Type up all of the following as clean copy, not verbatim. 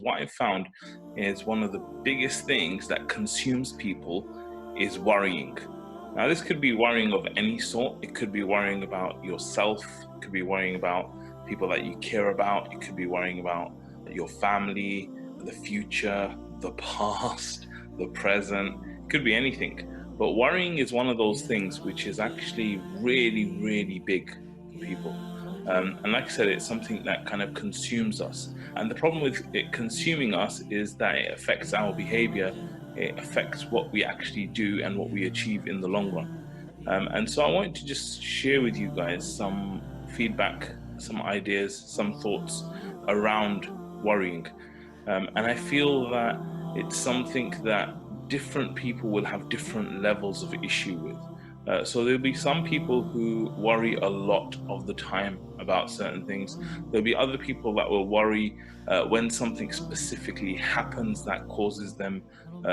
What I found is one of the biggest things that consumes people is worrying. Now, this could be worrying of any sort. It could be worrying about yourself. It could be worrying about people that you care about. It could be worrying about your family, the future, the past, the present. It could be anything. But worrying is one of those things which is actually really, really big for people. And like I said, it's something that kind of consumes us. And the problem with it consuming us is that it affects our behavior. It affects what we actually do and what we achieve in the long run. And so I wanted to just share with you guys some feedback, some ideas, some thoughts around worrying. And I feel that it's something that different people will have different levels of issue with. So there'll be some people who worry a lot of the time about certain things. There'll be other people that will worry when something specifically happens that causes them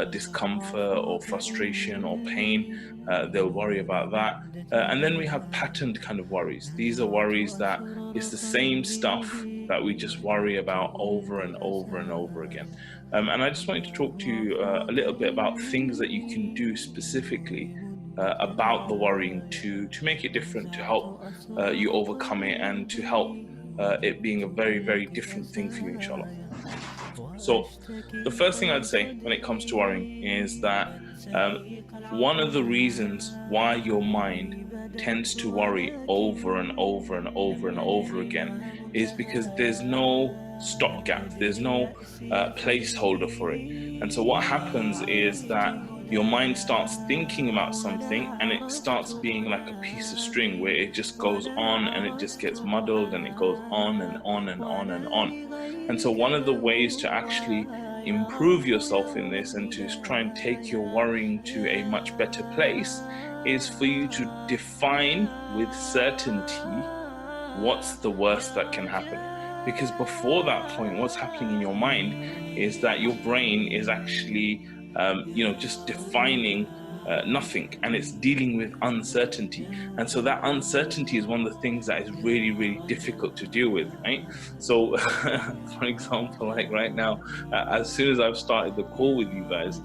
discomfort or frustration or pain. They'll worry about that. And then we have patterned kind of worries. These are worries that it's the same stuff that we just worry about over and over and over again. And I just wanted to talk to you a little bit about things that you can do specifically about the worrying to make it different, to help you overcome it, and to help it being a very, very different thing for you, inshallah. So the first thing I'd say when it comes to worrying is that one of the reasons why your mind tends to worry over and over and over and over again is because there's no stopgap, there's no placeholder for it. And so what happens is that your mind starts thinking about something and it starts being like a piece of string where it just goes on and it just gets muddled and it goes on and on and on and on. And so one of the ways to actually improve yourself in this and to try and take your worrying to a much better place is for you to define with certainty what's the worst that can happen. Because before that point, what's happening in your mind is that your brain is actually just defining nothing, and it's dealing with uncertainty. And so that uncertainty is one of the things that is really, really difficult to deal with, right? So for example, like right now, as soon as I've started the call with you guys,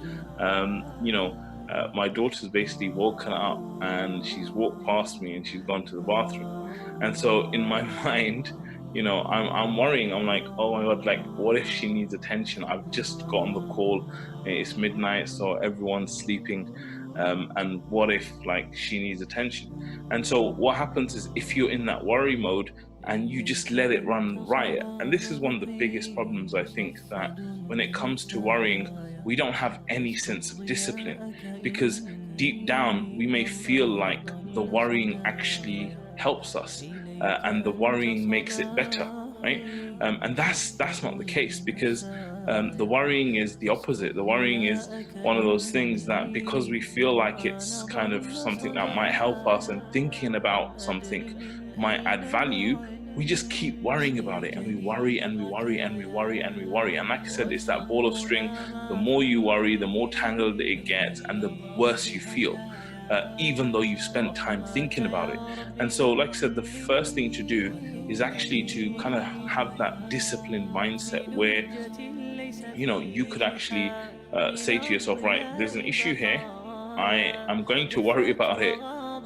my daughter's basically woken up and she's walked past me and she's gone to the bathroom. And so in my mind, I'm worrying. I'm like, oh my God, like, what if she needs attention? I've just got on the call. It's midnight, so everyone's sleeping. And what if, like, she needs attention? And so what happens is if you're in that worry mode and you just let it run riot, and this is one of the biggest problems, I think, that when it comes to worrying, we don't have any sense of discipline, because deep down we may feel like the worrying actually helps us. And the worrying makes it better, right? And that's not the case, because the worrying is the opposite. The worrying is one of those things that, because we feel like it's kind of something that might help us and thinking about something might add value, we just keep worrying about it, and we worry and we worry and we worry and we worry. And like I said, it's that ball of string. The more you worry, the more tangled it gets and the worse you feel. Even though you've spent time thinking about it. And so, like I said, the first thing to do is actually to kind of have that disciplined mindset where, you could actually say to yourself, right, there's an issue here. I am going to worry about it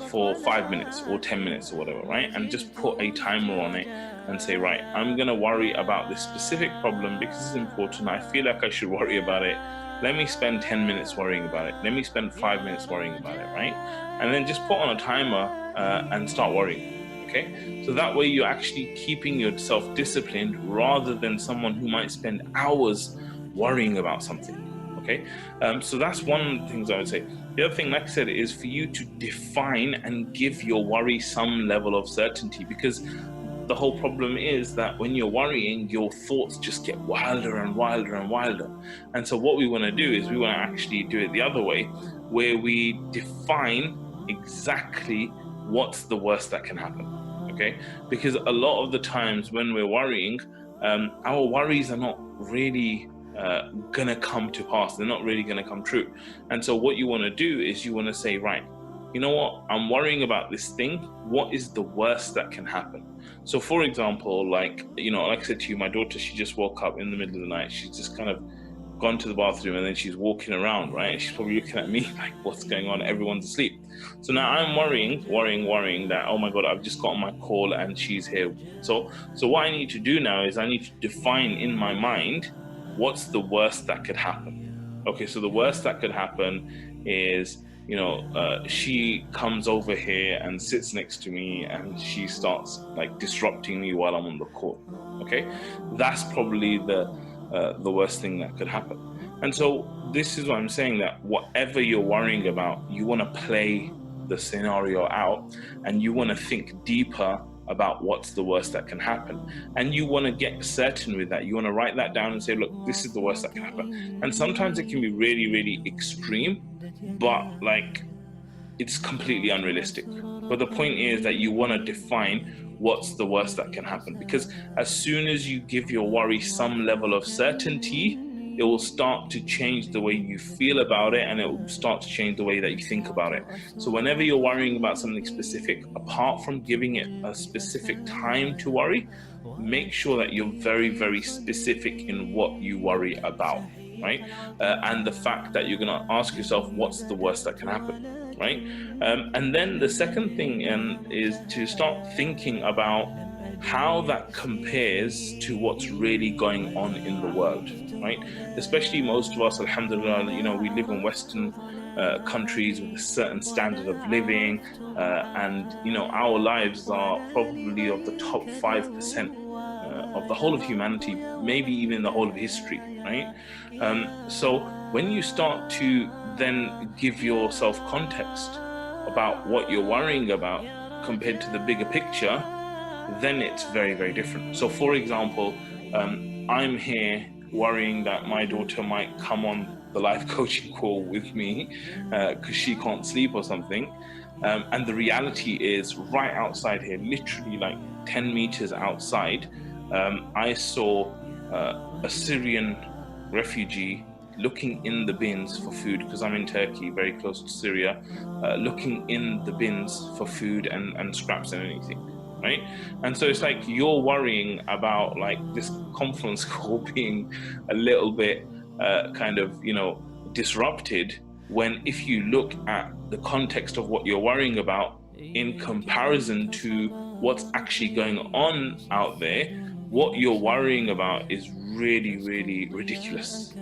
for 5 minutes or 10 minutes or whatever, right? And just put a timer on it and say, right, I'm going to worry about this specific problem because it's important. I feel like I should worry about it. Let me spend 10 minutes worrying about it. Let me spend 5 minutes worrying about it, right? And then just put on a timer and start worrying, okay? So that way you're actually keeping yourself disciplined rather than someone who might spend hours worrying about something, okay? So that's one of the things I would say. The other thing, like I said, is for you to define and give your worry some level of certainty, because the whole problem is that when you're worrying, your thoughts just get wilder and wilder and wilder. And so what we want to do is we want to actually do it the other way, where we define exactly what's the worst that can happen, okay? Because a lot of the times when we're worrying, our worries are not really gonna come to pass. They're not really gonna come true. And so what you want to do is you want to say, right, you know what, I'm worrying about this thing. What is the worst that can happen? So for example, like, you know, like I said to you, my daughter, she just woke up in the middle of the night. She's just kind of gone to the bathroom, and then she's walking around, right? And she's probably looking at me like, what's going on? Everyone's asleep. So now I'm worrying that, oh my God, I've just gotten my call and she's here. So what I need to do now is I need to define in my mind what's the worst that could happen. Okay, so the worst that could happen is, you know, she comes over here and sits next to me and she starts like disrupting me while I'm on the call. Okay, that's probably the worst thing that could happen. And so this is what I'm saying, that whatever you're worrying about, you want to play the scenario out, and you want to think deeper about what's the worst that can happen, and you want to get certain with that. You want to write that down and say, look, this is the worst that can happen. And sometimes it can be really, really extreme, but like it's completely unrealistic. But the point is that you want to define what's the worst that can happen, because as soon as you give your worry some level of certainty, it will start to change the way you feel about it, and it will start to change the way that you think about it. So whenever you're worrying about something specific, apart from giving it a specific time to worry, make sure that you're very, very specific in what you worry about, right? And the fact that you're going to ask yourself, what's the worst that can happen, right? And then the second thing is to start thinking about how that compares to what's really going on in the world, right? Especially most of us, alhamdulillah, you know, we live in Western countries with a certain standard of living, and you know, our lives are probably of the top 5% of the whole of humanity, maybe even the whole of history, right? So when you start to then give yourself context about what you're worrying about compared to the bigger picture, then it's very, very different. So for example, I'm here worrying that my daughter might come on the live coaching call with me because she can't sleep or something. And the reality is, right outside here, literally like 10 meters outside, I saw a Syrian refugee looking in the bins for food, because I'm in Turkey, very close to Syria, looking in the bins for food and scraps and anything, right? And so it's like you're worrying about like this conference call being a little bit kind of, you know, disrupted, when if you look at the context of what you're worrying about in comparison to what's actually going on out there, what you're worrying about is really, really ridiculous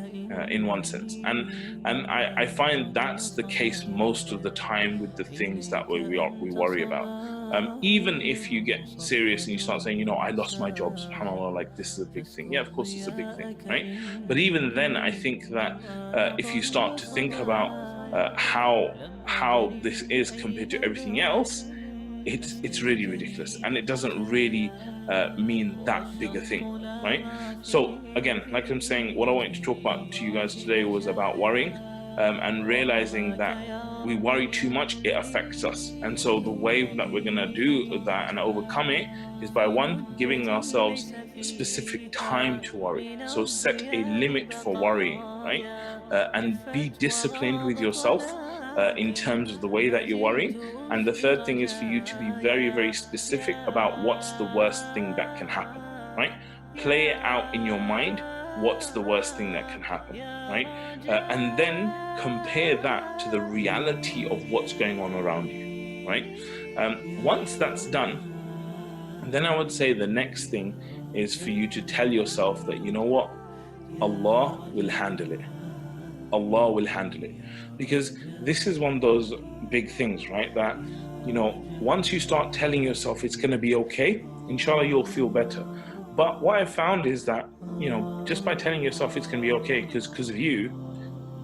in one sense. And I find that's the case most of the time with the things that we worry about. Even if you get serious and you start saying, you know, I lost my job, subhanAllah, like this is a big thing. Yeah, of course it's a big thing, right? But even then, I think that if you start to think about how this is compared to everything else, it's really ridiculous, and it doesn't really mean that big a thing, right? So again, like I'm saying, what I wanted to talk about to you guys today was about worrying, and realizing that we worry too much, it affects us. And so the way that we're gonna do that and overcome it is by, one, giving ourselves a specific time to worry. So set a limit for worrying, right? And be disciplined with yourself in terms of the way that you're worrying. And the third thing is for you to be very, very specific about what's the worst thing that can happen, right? Play it out in your mind. What's the worst thing that can happen, right? And then compare that to the reality of what's going on around you, right? Once that's done, then I would say the next thing is for you to tell yourself that, you know what, Allah will handle it. Allah will handle it. Because this is one of those big things, right? That, you know, once you start telling yourself it's going to be okay, inshallah, you'll feel better. But what I've found is that, you know, just by telling yourself it's going to be okay because of you,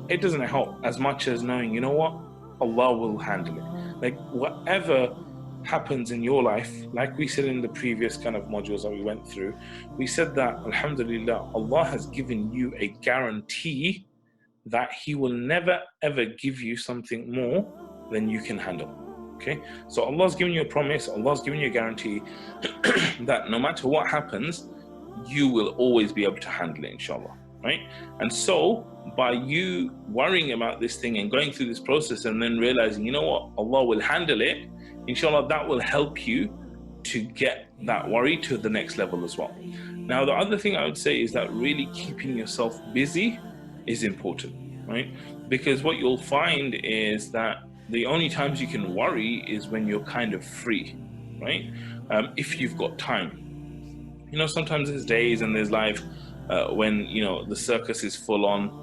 it doesn't help as much as knowing, you know what, Allah will handle it. Like whatever happens in your life, like we said in the previous kind of modules that we went through, we said that, alhamdulillah, Allah has given you a guarantee that He will never ever give you something more than you can handle. Okay, so Allah's giving you a promise, Allah's giving you a guarantee that no matter what happens, you will always be able to handle it, inshallah, right? And so by you worrying about this thing and going through this process and then realizing, you know what, Allah will handle it, inshallah, that will help you to get that worry to the next level as well. Now, the other thing I would say is that really keeping yourself busy is important, right? Because what you'll find is that the only times you can worry is when you're kind of free, right? If you've got time. Sometimes there's days and there's life when, the circus is full on.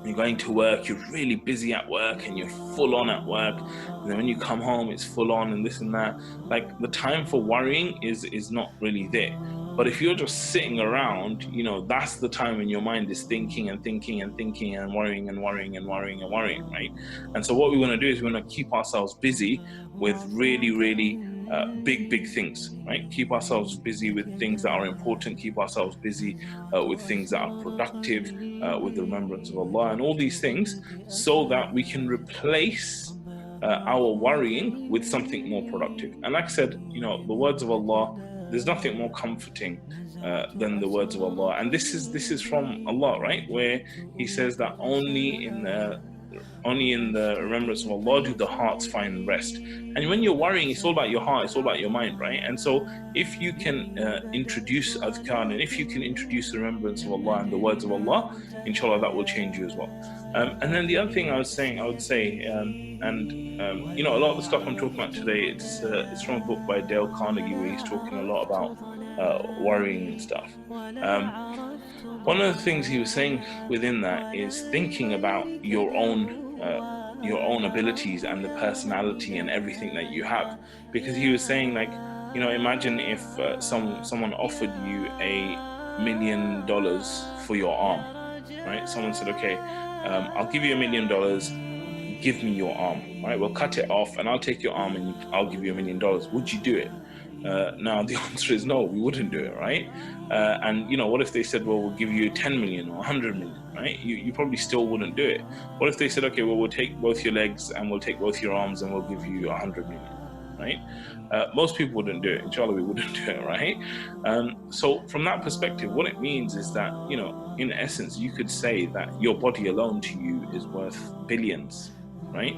You're going to work, you're really busy at work and you're full on at work. And then when you come home, it's full on and this and that. Like, the time for worrying is not really there. But if you're just sitting around, that's the time when your mind is thinking and thinking and thinking and worrying and worrying and worrying and worrying, right? And so what we want to do is we want to keep ourselves busy with really, really big things, right? Keep ourselves busy with things that are important, keep ourselves busy with things that are productive, with the remembrance of Allah and all these things, so that we can replace our worrying with something more productive. And like I said, the words of Allah, there's nothing more comforting than the words of Allah. And this is from Allah, right? Where He says that only in the remembrance of Allah do the hearts find rest. And when you're worrying, it's all about your heart, it's all about your mind, right? And so if you can introduce adhkar, and if you can introduce the remembrance of Allah and the words of Allah, inshallah, that will change you as well. And then the other thing I would say, a lot of the stuff I'm talking about today, it's from a book by Dale Carnegie, where he's talking a lot about worrying and stuff. One of the things he was saying within that is thinking about your own abilities and the personality and everything that you have. Because he was saying, like, imagine if someone offered you $1 million for your arm, right? Someone said, okay, I'll give you $1 million, give me your arm, right? We'll cut it off and I'll take your arm and I'll give you $1 million. Would you do it? Now the answer is no, we wouldn't do it, right? And what if they said, well, we'll give you 10 million or 100 million, right? You probably still wouldn't do it. What if they said, okay, well, we'll take both your legs and we'll take both your arms and we'll give you 100 million, right? Most people wouldn't do it. Inshallah, we wouldn't do it, right? So from that perspective, what it means is that, in essence, you could say that your body alone to you is worth billions, right?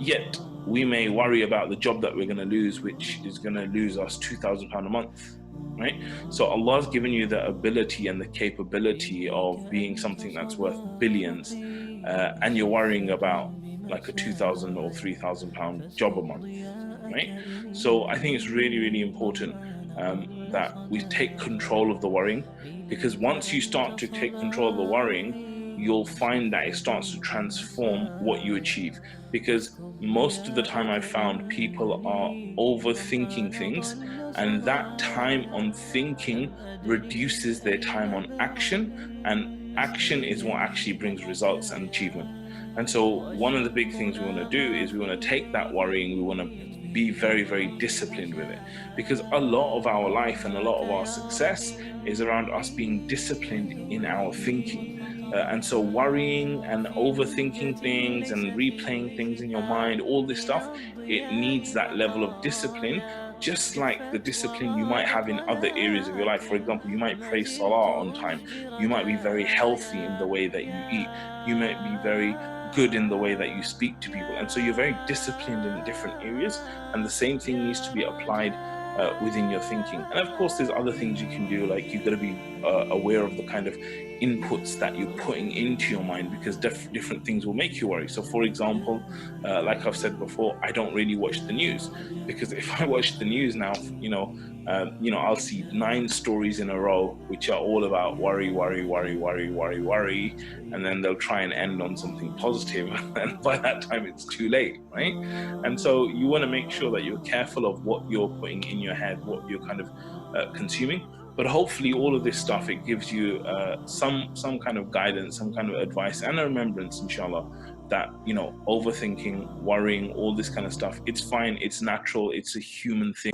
Yet we may worry about the job that we're going to lose, which is going to lose us £2,000 a month, right? So Allah's given you the ability and the capability of being something that's worth billions, and you're worrying about like a £2,000 or £3,000 job a month, right? So I think it's really, really important that we take control of the worrying, because once you start to take control of the worrying, you'll find that it starts to transform what you achieve. Because most of the time I've found people are overthinking things, and that time on thinking reduces their time on action, and action is what actually brings results and achievement. And so one of the big things we want to do is we want to take that worrying, we want to be very, very disciplined with it, because a lot of our life and a lot of our success is around us being disciplined in our thinking. And so worrying and overthinking things and replaying things in your mind, all this stuff, it needs that level of discipline, just like the discipline you might have in other areas of your life. For example, you might pray salah on time. You might be very healthy in the way that you eat. You might be very good in the way that you speak to people. And so you're very disciplined in different areas. And the same thing needs to be applied within your thinking. And of course, there's other things you can do, like you've got to be aware of the kind of inputs that you're putting into your mind, because different things will make you worry. So for example, like I've said before, I don't really watch the news, because if I watch the news now, I'll see 9 stories in a row which are all about worry, and then they'll try and end on something positive, and by that time it's too late, right? And so you want to make sure that you're careful of what you're putting in your head, what you're kind of consuming. But hopefully all of this stuff, it gives you some kind of guidance, some kind of advice and a remembrance, inshallah, that, overthinking, worrying, all this kind of stuff, it's fine, it's natural, it's a human thing.